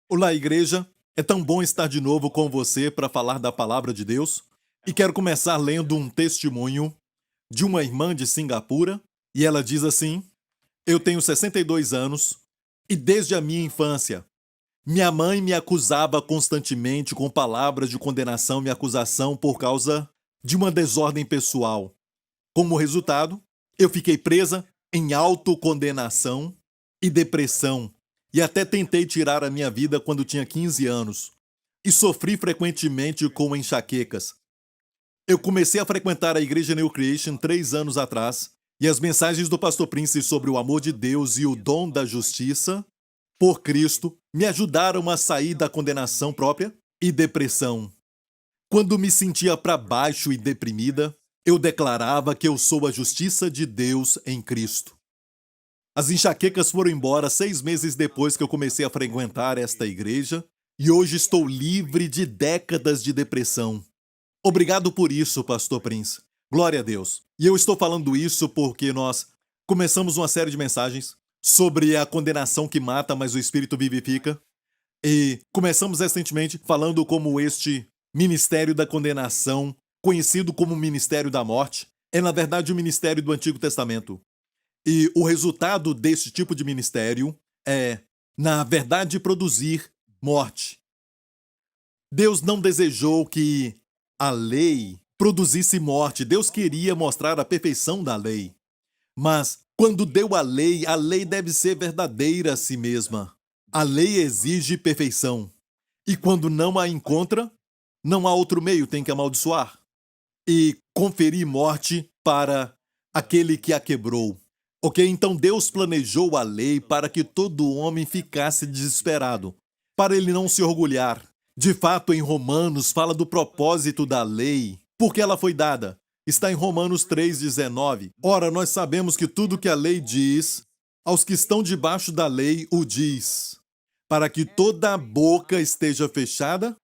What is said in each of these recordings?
Olá, igreja. É tão bom estar de novo com você para falar da palavra de Deus. E quero começar lendo um testemunho de uma irmã de Singapura. E ela diz assim: Eu tenho 62 anos e desde a minha infância, minha mãe me acusava constantemente com palavras de condenação e acusação por causa de uma desordem pessoal. Como resultado, eu fiquei presa em autocondenação e depressão, e até tentei tirar a minha vida quando tinha 15 anos, e sofri frequentemente com enxaquecas. Eu comecei a frequentar a igreja New Creation 3 anos atrás, e as mensagens do pastor Prince sobre o amor de Deus e o dom da justiça por Cristo me ajudaram a sair da condenação própria e depressão. Quando me sentia para baixo e deprimida, eu declarava que eu sou a justiça de Deus em Cristo. As enxaquecas foram embora 6 meses depois que eu comecei a frequentar esta igreja e hoje estou livre de décadas de depressão. Obrigado por isso, pastor Prince. Glória a Deus. E eu estou falando isso porque nós começamos uma série de mensagens sobre a condenação que mata, mas o Espírito vivifica. E começamos recentemente falando como este ministério da condenação, conhecido como ministério da morte, é na verdade o ministério do Antigo Testamento. E o resultado deste tipo de ministério é, na verdade, produzir morte. Deus não desejou que a lei produzisse morte. Deus queria mostrar a perfeição da lei. Mas, quando deu a lei deve ser verdadeira a si mesma. A lei exige perfeição. E quando não a encontra, não há outro meio, tem que amaldiçoar e conferir morte para aquele que a quebrou. Ok? Então Deus planejou a lei para que todo homem ficasse desesperado, para ele não se orgulhar. De fato, em Romanos fala do propósito da lei, porque ela foi dada. Está em Romanos 3,19. Ora, nós sabemos que tudo que a lei diz, aos que estão debaixo da lei o diz, para que toda a boca esteja fechada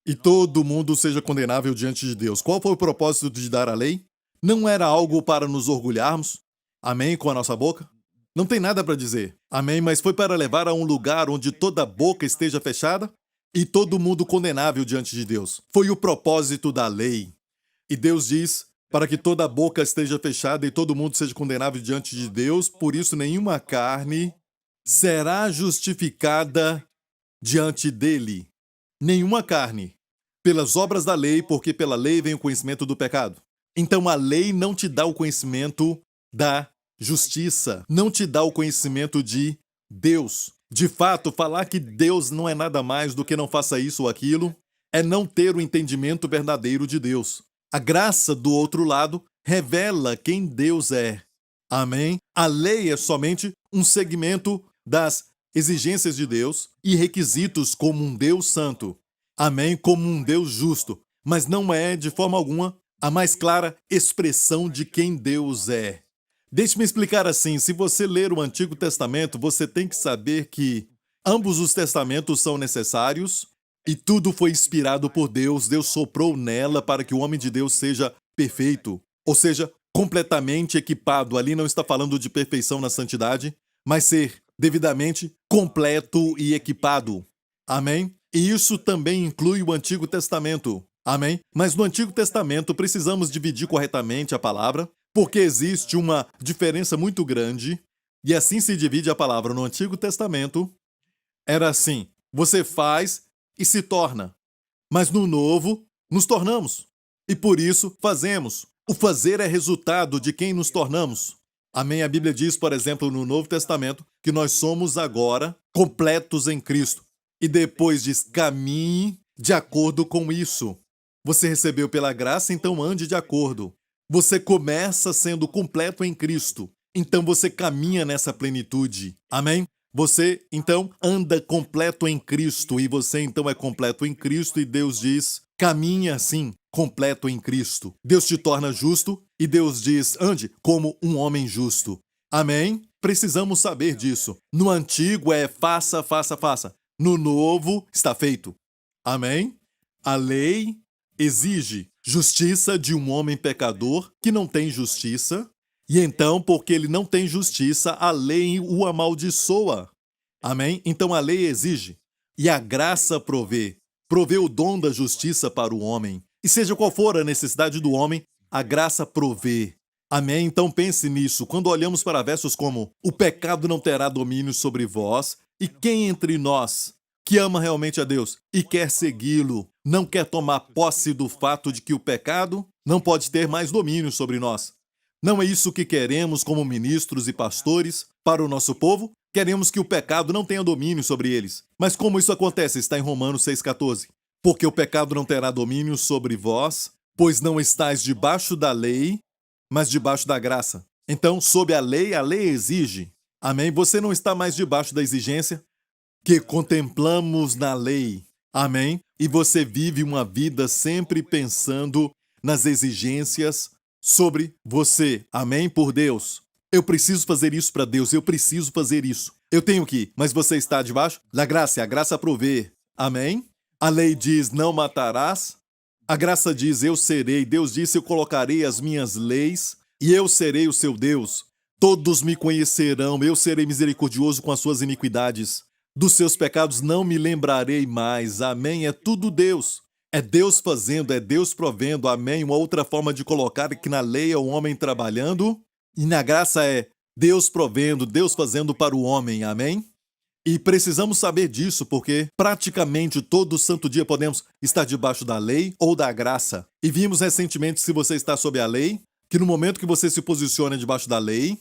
e todo mundo seja condenável diante de Deus. Qual foi o propósito de dar a lei? Não era algo para nos orgulharmos? Amém? Com a nossa boca? Não tem nada para dizer. Amém? Mas foi para levar a um lugar onde toda boca esteja fechada e todo mundo condenável diante de Deus. Foi o propósito da lei. E Deus diz para que toda boca esteja fechada e todo mundo seja condenável diante de Deus, por isso nenhuma carne será justificada diante dele. Nenhuma carne. Pelas obras da lei, porque pela lei vem o conhecimento do pecado. Então a lei não te dá o conhecimento da justiça, não te dá o conhecimento de Deus. De fato, falar que Deus não é nada mais do que não faça isso ou aquilo é não ter o entendimento verdadeiro de Deus. A graça, do outro lado, revela quem Deus é. Amém? A lei é somente um segmento das exigências de Deus e requisitos como um Deus santo. Amém? Como um Deus justo. Mas não é, de forma alguma, a mais clara expressão de quem Deus é. Deixe-me explicar assim, se você ler o Antigo Testamento, você tem que saber que ambos os testamentos são necessários e tudo foi inspirado por Deus. Deus soprou nela para que o homem de Deus seja perfeito, ou seja, completamente equipado. Ali não está falando de perfeição na santidade, mas ser devidamente completo e equipado. Amém? E isso também inclui o Antigo Testamento. Amém? Mas no Antigo Testamento precisamos dividir corretamente a palavra, porque existe uma diferença muito grande, e assim se divide a palavra no Antigo Testamento. Era assim, você faz e se torna. Mas no Novo, nos tornamos. E por isso, fazemos. O fazer é resultado de quem nos tornamos. Amém? A Bíblia diz, por exemplo, no Novo Testamento, que nós somos agora completos em Cristo. E depois diz, caminhe de acordo com isso. Você recebeu pela graça, então ande de acordo. Você começa sendo completo em Cristo, então você caminha nessa plenitude. Amém? Você, então, anda completo em Cristo, e você, então, é completo em Cristo, e Deus diz, caminha assim, completo em Cristo. Deus te torna justo, e Deus diz, ande como um homem justo. Amém? Precisamos saber disso. No Antigo é faça, faça, faça. No Novo está feito. Amém? A lei exige justiça de um homem pecador que não tem justiça, e então, porque ele não tem justiça, a lei o amaldiçoa. Amém? Então a lei exige. E a graça provê o dom da justiça para o homem. E seja qual for a necessidade do homem, a graça provê. Amém? Então pense nisso. Quando olhamos para versos como o pecado não terá domínio sobre vós, e quem entre nós que ama realmente a Deus e quer segui-lo, não quer tomar posse do fato de que o pecado não pode ter mais domínio sobre nós. Não é isso que queremos como ministros e pastores para o nosso povo? Queremos que o pecado não tenha domínio sobre eles. Mas como isso acontece? Está em Romanos 6,14. Porque o pecado não terá domínio sobre vós, pois não estáis debaixo da lei, mas debaixo da graça. Então, sob a lei exige. Amém? Você não está mais debaixo da exigência que contemplamos na lei. Amém? E você vive uma vida sempre pensando nas exigências sobre você. Amém? Por Deus. Eu preciso fazer isso para Deus. Eu preciso fazer isso. Eu tenho que. Mas você está debaixo da graça. E a graça provê. Amém? A lei diz, não matarás. A graça diz, eu serei. Deus disse, eu colocarei as minhas leis e eu serei o seu Deus. Todos me conhecerão. Eu serei misericordioso com as suas iniquidades. Dos seus pecados não me lembrarei mais. Amém? É tudo Deus. É Deus fazendo, é Deus provendo. Amém? Uma outra forma de colocar é que na lei é o homem trabalhando e na graça é Deus provendo, Deus fazendo para o homem. Amém? E precisamos saber disso porque praticamente todo santo dia podemos estar debaixo da lei ou da graça. E vimos recentemente, se você está sob a lei, que no momento que você se posiciona debaixo da lei,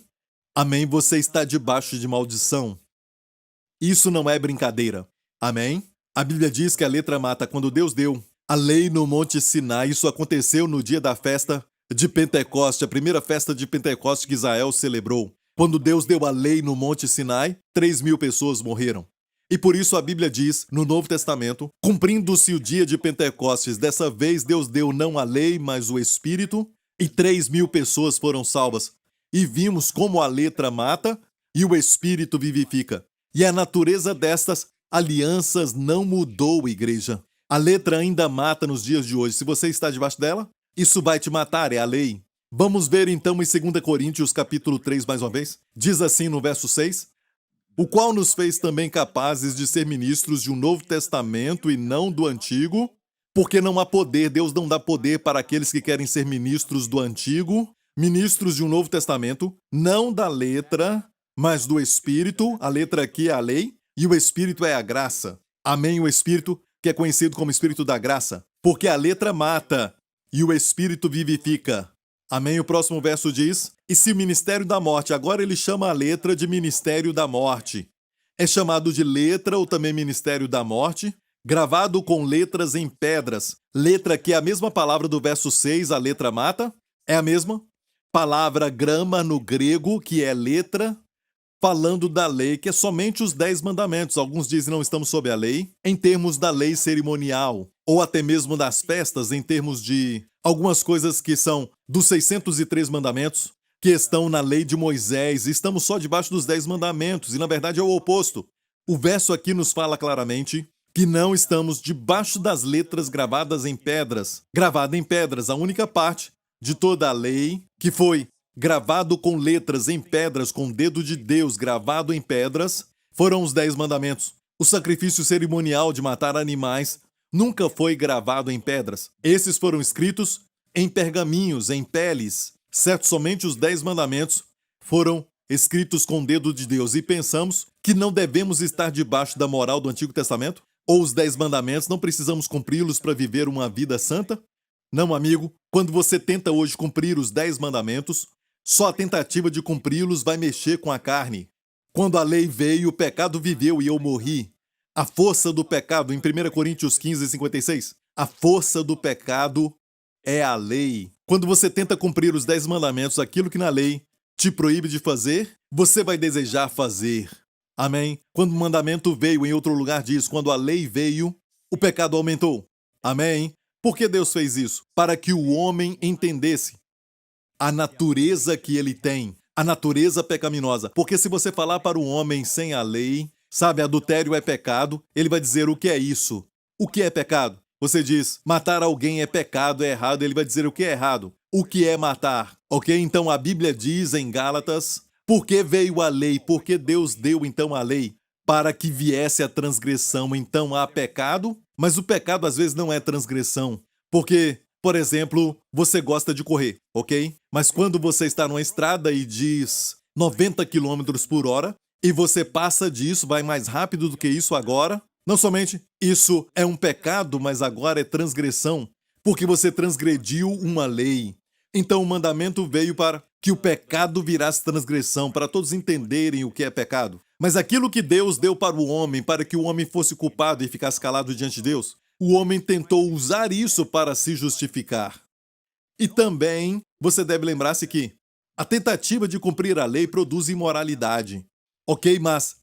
amém, você está debaixo de maldição. Isso não é brincadeira. Amém? A Bíblia diz que a letra mata. Quando Deus deu a lei no Monte Sinai, isso aconteceu no dia da festa de Pentecoste, a primeira festa de Pentecoste que Israel celebrou. Quando Deus deu a lei no Monte Sinai, 3.000 pessoas morreram. E por isso a Bíblia diz, no Novo Testamento, cumprindo-se o dia de Pentecostes, dessa vez Deus deu não a lei, mas o Espírito, e 3.000 pessoas foram salvas. E vimos como a letra mata e o Espírito vivifica. E a natureza destas alianças não mudou, igreja. A letra ainda mata nos dias de hoje. Se você está debaixo dela, isso vai te matar, é a lei. Vamos ver então em 2 Coríntios capítulo 3 mais uma vez. Diz assim no verso 6, o qual nos fez também capazes de ser ministros de um novo testamento e não do antigo, porque não há poder, Deus não dá poder para aqueles que querem ser ministros do antigo, ministros de um novo testamento, não da letra, mas do Espírito. A letra aqui é a lei e o Espírito é a graça. Amém? O Espírito, que é conhecido como Espírito da graça. Porque a letra mata e o Espírito vivifica. Amém? O próximo verso diz, e se o ministério da morte, agora ele chama a letra de ministério da morte. É chamado de letra ou também ministério da morte, gravado com letras em pedras. Letra que é a mesma palavra do verso 6, a letra mata, é a mesma palavra grama no grego, que é letra, falando da lei, que é somente os 10 mandamentos. Alguns dizem não estamos sob a lei, em termos da lei cerimonial, ou até mesmo das festas, em termos de algumas coisas que são dos 603 mandamentos, que estão na lei de Moisés. Estamos só debaixo dos 10 mandamentos, e na verdade é o oposto. O verso aqui nos fala claramente que não estamos debaixo das letras gravadas em pedras. Gravada em pedras, a única parte de toda a lei que foi gravado com letras em pedras, com o dedo de Deus gravado em pedras, foram os 10 mandamentos. O sacrifício cerimonial de matar animais nunca foi gravado em pedras. Esses foram escritos em pergaminhos, em peles. Certo, somente os 10 mandamentos foram escritos com o dedo de Deus. E pensamos que não devemos estar debaixo da moral do Antigo Testamento? Ou os 10 mandamentos, não precisamos cumpri-los para viver uma vida santa? Não, amigo. Quando você tenta hoje cumprir os 10 mandamentos, só a tentativa de cumpri-los vai mexer com a carne. Quando a lei veio, o pecado viveu e eu morri. A força do pecado, em 1 Coríntios 15, 56, a força do pecado é a lei. Quando você tenta cumprir os 10 mandamentos, aquilo que na lei te proíbe de fazer, você vai desejar fazer. Amém? Quando o mandamento veio, em outro lugar diz, quando a lei veio, o pecado aumentou. Amém? Por que Deus fez isso? Para que o homem entendesse a natureza que ele tem, a natureza pecaminosa. Porque se você falar para o homem sem a lei, sabe, adultério é pecado, ele vai dizer o que é isso? O que é pecado? Você diz, matar alguém é pecado, é errado, ele vai dizer o que é errado? O que é matar? Ok? Então a Bíblia diz em Gálatas, por que veio a lei? Porque Deus deu então a lei? para que viesse a transgressão. Então há pecado, mas o pecado às vezes não é transgressão. Porque, por exemplo, você gosta de correr, ok? Mas quando você está numa estrada e diz 90 quilômetros por hora, e você passa disso, vai mais rápido do que isso agora, não somente isso é um pecado, mas agora é transgressão, porque você transgrediu uma lei. Então o mandamento veio para que o pecado virasse transgressão, para todos entenderem o que é pecado. Mas aquilo que Deus deu para o homem, para que o homem fosse culpado e ficasse calado diante de Deus, o homem tentou usar isso para se justificar. E também você deve lembrar-se que a tentativa de cumprir a lei produz imoralidade. Ok, mas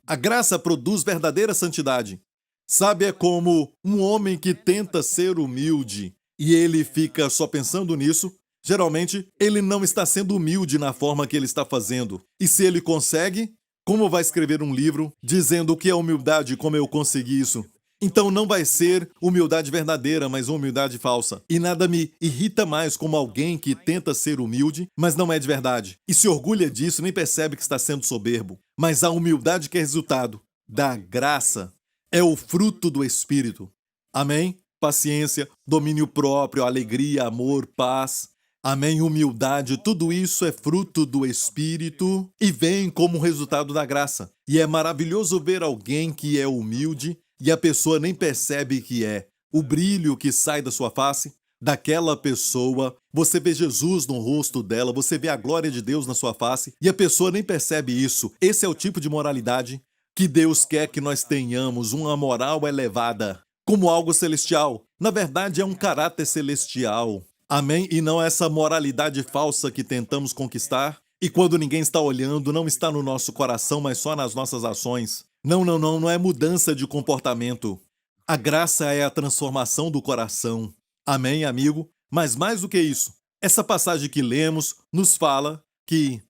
a graça produz verdadeira santidade. Sabe, é como um homem que tenta ser humilde e ele fica só pensando nisso. Geralmente, ele não está sendo humilde na forma que ele está fazendo. E se ele consegue, como vai escrever um livro dizendo o que é humildade e como eu consegui isso? Então não vai ser humildade verdadeira, mas humildade falsa. E nada me irrita mais como alguém que tenta ser humilde, mas não é de verdade. E se orgulha disso, nem percebe que está sendo soberbo. Mas a humildade que é resultado da graça é o fruto do Espírito. Amém? Paciência, domínio próprio, alegria, amor, paz. Amém? Humildade, tudo isso é fruto do Espírito e vem como resultado da graça. E é maravilhoso ver alguém que é humilde e a pessoa nem percebe que é. O brilho que sai da sua face, daquela pessoa, você vê Jesus no rosto dela, você vê a glória de Deus na sua face e a pessoa nem percebe isso. Esse é o tipo de moralidade que Deus quer que nós tenhamos, uma moral elevada, como algo celestial. Na verdade, é um caráter celestial. Amém? E não essa moralidade falsa que tentamos conquistar e quando ninguém está olhando, não está no nosso coração, mas só nas nossas ações. Não é mudança de comportamento. A graça é a transformação do coração. Amém, amigo? Mas mais do que isso, essa passagem que lemos nos fala que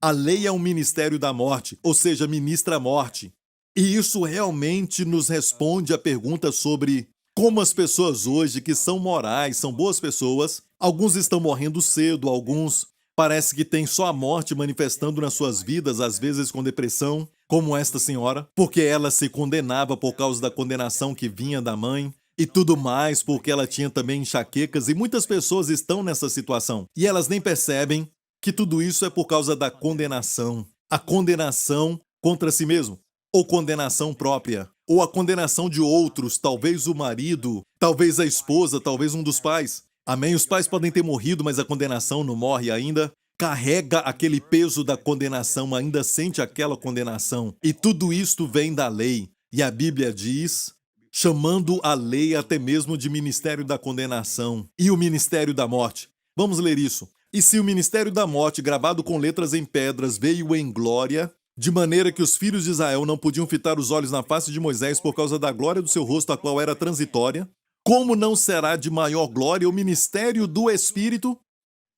a lei é um ministério da morte, ou seja, ministra a morte. E isso realmente nos responde à pergunta sobre como as pessoas hoje que são morais, são boas pessoas, alguns estão morrendo cedo, alguns parece que têm só a morte manifestando nas suas vidas, às vezes com depressão, como esta senhora, porque ela se condenava por causa da condenação que vinha da mãe e tudo mais, porque ela tinha também enxaquecas e muitas pessoas estão nessa situação e elas nem percebem que tudo isso é por causa da condenação. A condenação contra si mesmo, ou condenação própria, ou a condenação de outros, talvez o marido, talvez a esposa, talvez um dos pais. Amém? Os pais podem ter morrido, mas a condenação não morre ainda. Carrega aquele peso da condenação, ainda sente aquela condenação. E tudo isto vem da lei. E a Bíblia diz, chamando a lei até mesmo de ministério da condenação e o ministério da morte. Vamos ler isso. E se o ministério da morte, gravado com letras em pedras, veio em glória, de maneira que os filhos de Israel não podiam fitar os olhos na face de Moisés por causa da glória do seu rosto, a qual era transitória, como não será de maior glória o ministério do Espírito?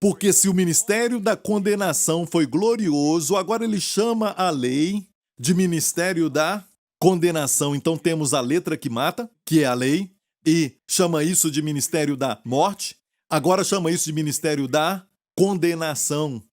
Porque se o ministério da condenação foi glorioso, agora ele chama a lei de ministério da condenação. Então temos a letra que mata, que é a lei, e chama isso de ministério da morte. Agora chama isso de ministério da condenação.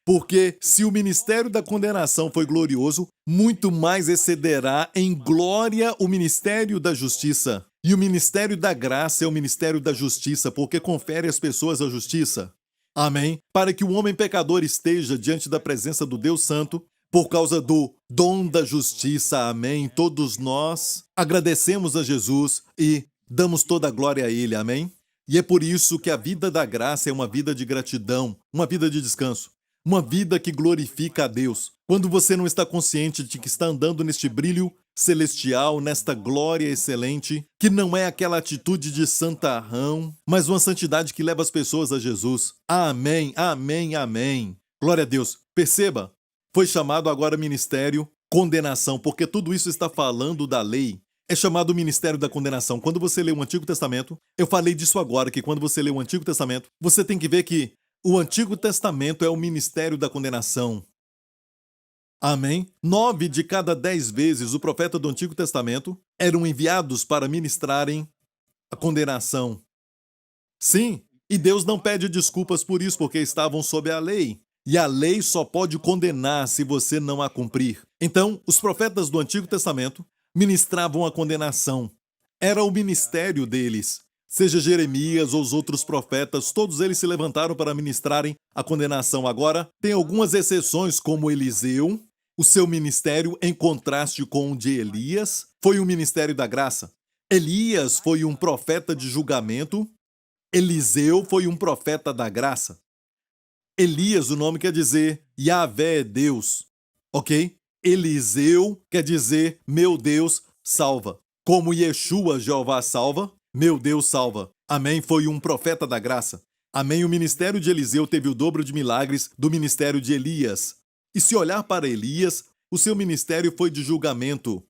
Porque se o ministério da condenação foi glorioso, muito mais excederá em glória o ministério da justiça. E o ministério da graça é o ministério da justiça, porque confere às pessoas a justiça. Amém? Para que o homem pecador esteja diante da presença do Deus Santo, por causa do dom da justiça. Amém? Todos nós agradecemos a Jesus e damos toda a glória a Ele. Amém? E é por isso que a vida da graça é uma vida de gratidão, uma vida de descanso. Uma vida que glorifica a Deus. Quando você não está consciente de que está andando neste brilho celestial, nesta glória excelente, que não é aquela atitude de santarrão, mas uma santidade que leva as pessoas a Jesus. Amém, amém, amém. Glória a Deus. Perceba, foi chamado agora ministério condenação, porque tudo isso está falando da lei. É chamado ministério da condenação. Quando você lê o Antigo Testamento, eu falei disso agora, que quando você lê o Antigo Testamento, você tem que ver que o Antigo Testamento é o ministério da condenação. Amém? 9 de cada 10 vezes o profeta do Antigo Testamento eram enviados para ministrarem a condenação. Sim, e Deus não pede desculpas por isso, porque estavam sob a lei. E a lei só pode condenar se você não a cumprir. Então, os profetas do Antigo Testamento ministravam a condenação. Era o ministério deles. Seja Jeremias ou os outros profetas, todos eles se levantaram para ministrarem a condenação. Agora, tem algumas exceções, como Eliseu. O seu ministério, em contraste com o de Elias, foi o ministério da graça. Elias foi um profeta de julgamento. Eliseu foi um profeta da graça. Elias, o nome quer dizer Yahvé é Deus, ok? Eliseu quer dizer meu Deus salva. Como Yeshua, Jeová salva, meu Deus salva. Amém? Foi um profeta da graça. Amém? O ministério de Eliseu teve o dobro de milagres do ministério de Elias. E se olhar para Elias, o seu ministério foi de julgamento.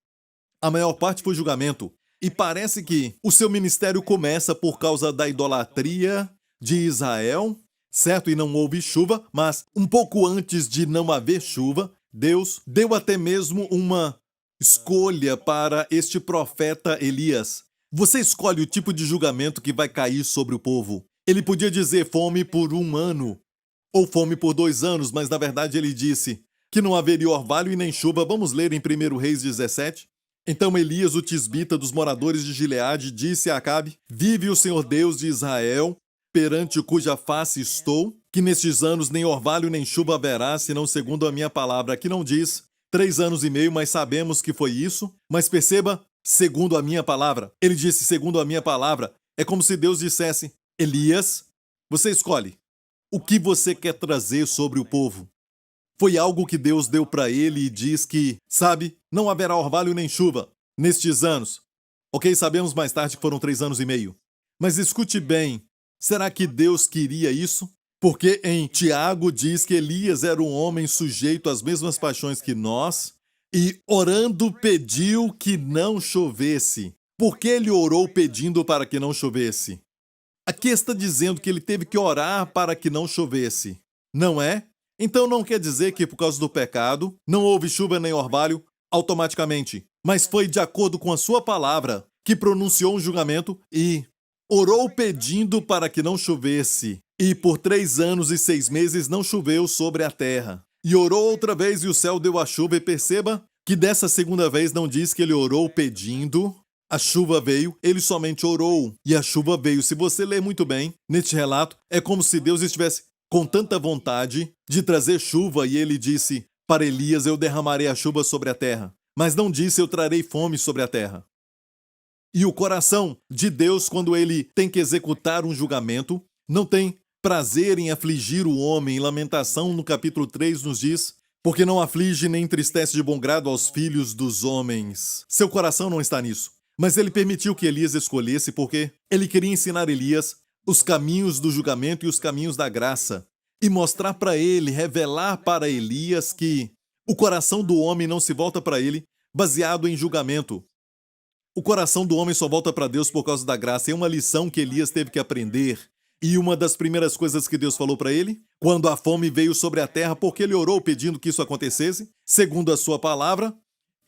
A maior parte foi julgamento. E parece que o seu ministério começa por causa da idolatria de Israel, certo? E não houve chuva, mas um pouco antes de não haver chuva, Deus deu até mesmo uma escolha para este profeta Elias. Você escolhe o tipo de julgamento que vai cair sobre o povo. Ele podia dizer fome por 1 ano, ou fome por 2 anos, mas na verdade ele disse que não haveria orvalho e nem chuva. Vamos ler em 1 Reis 17. Então Elias, o tisbita dos moradores de Gileade, disse a Acabe: Vive o Senhor Deus de Israel, perante cuja face estou, que nestes anos nem orvalho nem chuva haverá, senão segundo a minha palavra. Aqui não diz 3 anos e meio, mas sabemos que foi isso. Mas perceba, segundo a minha palavra. Ele disse segundo a minha palavra. É como se Deus dissesse: Elias, você escolhe o que você quer trazer sobre o povo. Foi algo que Deus deu para ele e diz que, sabe, não haverá orvalho nem chuva nestes anos. Ok, sabemos mais tarde que foram 3 anos e meio. Mas escute bem, será que Deus queria isso? Porque em Tiago diz que Elias era um homem sujeito às mesmas paixões que nós e orando pediu que não chovesse. Por que ele orou pedindo para que não chovesse? Aqui está dizendo que ele teve que orar para que não chovesse, não é? Então não quer dizer que por causa do pecado não houve chuva nem orvalho automaticamente, mas foi de acordo com a sua palavra que pronunciou um julgamento e orou pedindo para que não chovesse. E por 3 anos e 6 meses não choveu sobre a terra. E orou outra vez e o céu deu a chuva. E perceba que dessa segunda vez não diz que ele orou pedindo. A chuva veio, ele somente orou e a chuva veio. Se você ler muito bem neste relato, é como se Deus estivesse com tanta vontade de trazer chuva e ele disse para Elias: eu derramarei a chuva sobre a terra. Mas não disse: eu trarei fome sobre a terra. E o coração de Deus, quando ele tem que executar um julgamento, não tem prazer em afligir o homem. Em Lamentação, no capítulo 3, nos diz: porque não aflige nem entristece de bom grado aos filhos dos homens. Seu coração não está nisso. Mas ele permitiu que Elias escolhesse porque ele queria ensinar Elias os caminhos do julgamento e os caminhos da graça, e mostrar para ele, revelar para Elias que o coração do homem não se volta para ele baseado em julgamento. O coração do homem só volta para Deus por causa da graça. É uma lição que Elias teve que aprender. E uma das primeiras coisas que Deus falou para ele, quando a fome veio sobre a terra, porque ele orou pedindo que isso acontecesse, segundo a sua palavra,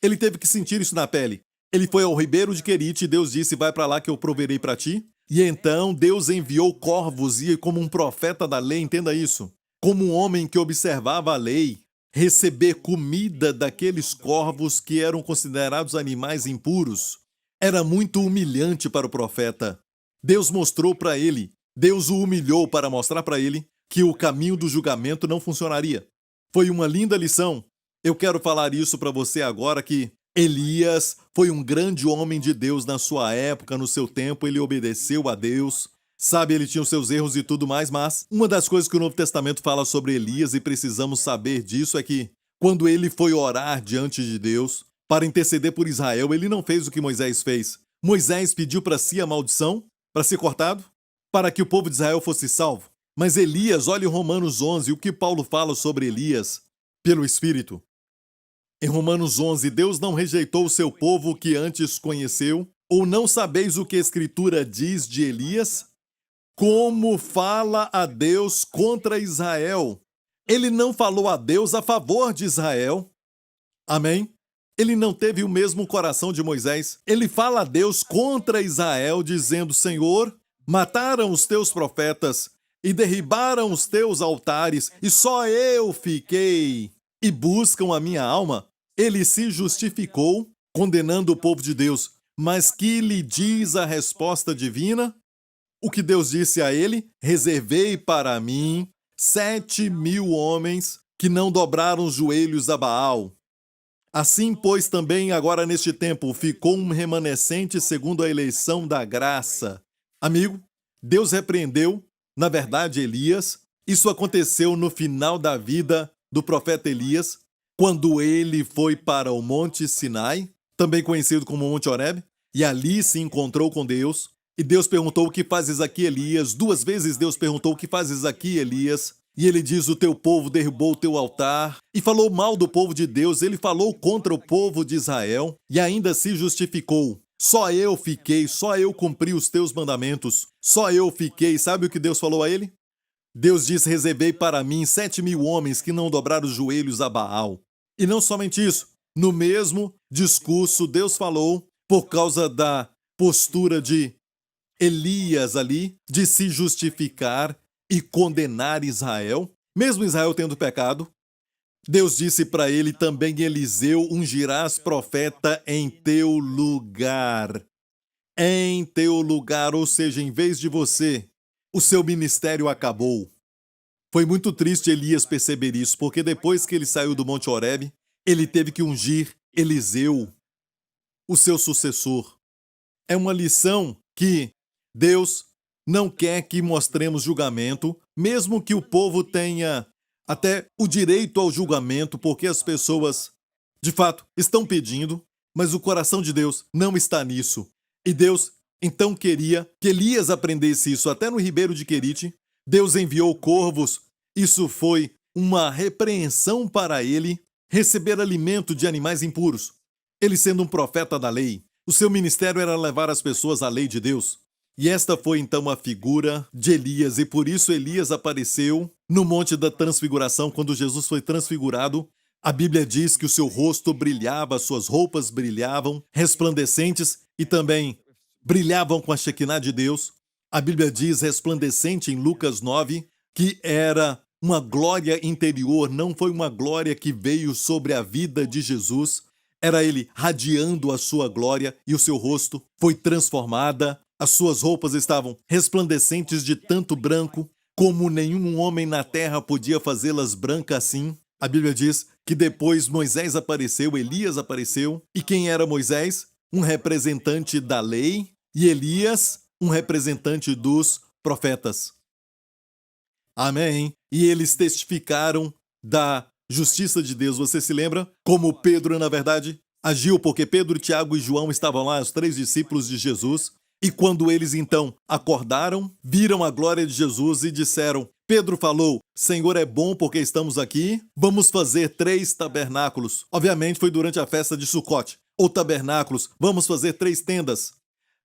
ele teve que sentir isso na pele. Ele foi ao ribeiro de Querite e Deus disse: vai para lá que eu proverei para ti. E então Deus enviou corvos e, como um profeta da lei, entenda isso, como um homem que observava a lei, receber comida daqueles corvos que eram considerados animais impuros era muito humilhante para o profeta. Deus mostrou para ele, Deus o humilhou para mostrar para ele que o caminho do julgamento não funcionaria. Foi uma linda lição. Eu quero falar isso para você agora, que Elias foi um grande homem de Deus na sua época, no seu tempo, ele obedeceu a Deus. Sabe, ele tinha os seus erros e tudo mais, mas uma das coisas que o Novo Testamento fala sobre Elias, e precisamos saber disso, é que quando ele foi orar diante de Deus para interceder por Israel, ele não fez o que Moisés fez. Moisés pediu para si a maldição, para ser cortado, para que o povo de Israel fosse salvo. Mas Elias, olhe Romanos 11, o que Paulo fala sobre Elias pelo Espírito. Em Romanos 11, Deus não rejeitou o seu povo que antes conheceu? Ou não sabeis o que a Escritura diz de Elias? Como fala a Deus contra Israel? Ele não falou a Deus a favor de Israel. Amém? Ele não teve o mesmo coração de Moisés. Ele fala a Deus contra Israel, dizendo: Senhor, mataram os teus profetas e derribaram os teus altares, e só eu fiquei, e buscam a minha alma. ele se justificou, condenando o povo de Deus. Mas que lhe diz a resposta divina? O que Deus disse a ele: reservei para mim 7.000 homens que não dobraram os joelhos a Baal. Assim, pois, também agora neste tempo ficou um remanescente segundo a eleição da graça. Amigo, Deus repreendeu, na verdade, Elias. Isso aconteceu no final da vida do profeta Elias, quando ele foi para o Monte Sinai, também conhecido como Monte Horebe, e ali se encontrou com Deus. E Deus perguntou: o que fazes aqui, Elias? 2 vezes Deus perguntou: o que fazes aqui, Elias? E ele diz: o teu povo derrubou o teu altar. E falou mal do povo de Deus. Ele falou contra o povo de Israel e ainda se justificou. Só eu fiquei, só eu cumpri os teus mandamentos. Só eu fiquei. Sabe o que Deus falou a ele? Deus diz: reservei para mim 7.000 homens que não dobraram os joelhos a Baal. E não somente isso. No mesmo discurso, Deus falou, por causa da postura de Elias ali, de se justificar e condenar Israel, mesmo Israel tendo pecado. Deus disse para ele também: Eliseu, ungirás profeta em teu lugar. Em teu lugar, ou seja, em vez de você, o seu ministério acabou. Foi muito triste Elias perceber isso, porque depois que ele saiu do Monte Horebe, ele teve que ungir Eliseu, o seu sucessor. É uma lição que Deus não quer que mostremos julgamento, mesmo que o povo tenha até o direito ao julgamento, porque as pessoas, de fato, estão pedindo, mas o coração de Deus não está nisso. E Deus, então, queria que Elias aprendesse isso. Até no ribeiro de Querite, Deus enviou corvos. Isso foi uma repreensão para ele receber alimento de animais impuros. Ele sendo um profeta da lei, o seu ministério era levar as pessoas à lei de Deus. E esta foi então a figura de Elias, e por isso Elias apareceu no Monte da Transfiguração. Quando Jesus foi transfigurado, a Bíblia diz que o seu rosto brilhava, suas roupas brilhavam, resplandecentes, e também brilhavam com a Shekinah de Deus. A Bíblia diz resplandecente em Lucas 9, que era uma glória interior, não foi uma glória que veio sobre a vida de Jesus, era ele radiando a sua glória, e o seu rosto foi transformada. As suas roupas estavam resplandecentes de tanto branco, como nenhum homem na terra podia fazê-las brancas assim. A Bíblia diz que depois Moisés apareceu, Elias apareceu. E quem era Moisés? Um representante da lei, e Elias, um representante dos profetas. Amém? E eles testificaram da justiça de Deus. Você se lembra como Pedro, na verdade, agiu? Porque Pedro, Tiago e João estavam lá, os 3 discípulos de Jesus. E quando eles então acordaram, viram a glória de Jesus e disseram: Pedro falou, Senhor, é bom porque estamos aqui, vamos fazer 3 tabernáculos. Obviamente foi durante a festa de Sucote. Ou tabernáculos, vamos fazer 3 tendas.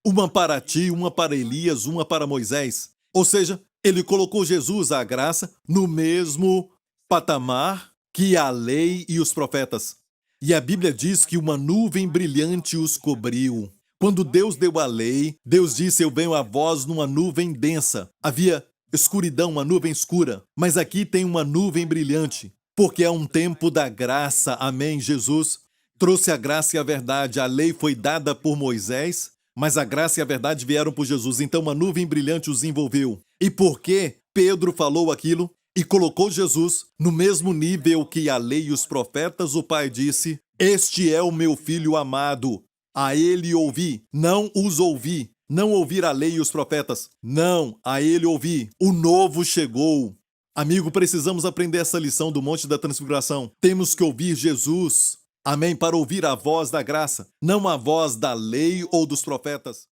Uma para ti, uma para Elias, uma para Moisés. Ou seja, ele colocou Jesus, a graça, no mesmo patamar que a lei e os profetas. E a Bíblia diz que uma nuvem brilhante os cobriu. Quando Deus deu a lei, Deus disse: eu venho a vós numa nuvem densa. Havia escuridão, uma nuvem escura. Mas aqui tem uma nuvem brilhante, porque é um tempo da graça. Amém? Jesus trouxe a graça e a verdade. A lei foi dada por Moisés, mas a graça e a verdade vieram por Jesus. Então uma nuvem brilhante os envolveu. E porque Pedro falou aquilo e colocou Jesus no mesmo nível que a lei e os profetas, o Pai disse: este é o meu filho amado. A ele ouvi, não os ouvi, não ouvir a lei e os profetas. Não, a ele ouvi. O novo chegou. Amigo, precisamos aprender essa lição do Monte da Transfiguração. Temos que ouvir Jesus. Amém? Para ouvir a voz da graça, não a voz da lei ou dos profetas.